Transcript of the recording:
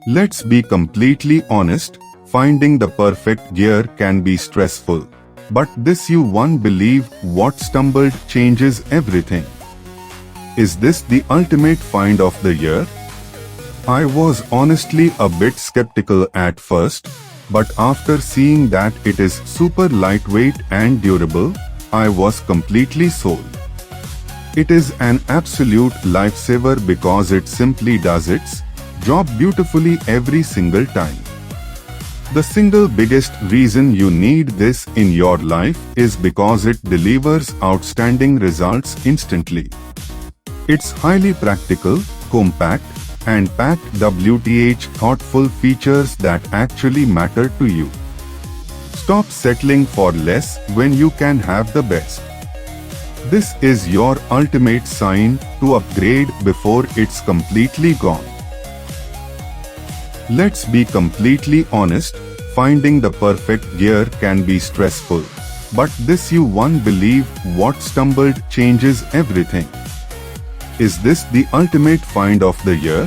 Let's be completely honest, finding the perfect gear can be stressful. But this you won't believe what stumbled changes everything. Is this the ultimate find of the year? I was honestly a bit skeptical at first, but after seeing that it is super lightweight and durable, I was completely sold. It is an absolute lifesaver because it simply does its job beautifully every single time. The single biggest reason you need this in your life is because it delivers outstanding results instantly. It's highly practical, compact, and packed WTH thoughtful features that actually matter to you. Stop settling for less when you can have the best. This is your ultimate sign to upgrade before it's completely gone. Let's be completely honest, finding the perfect gear can be stressful. But this you won't believe what stumbled changes everything. Is this the ultimate find of the year?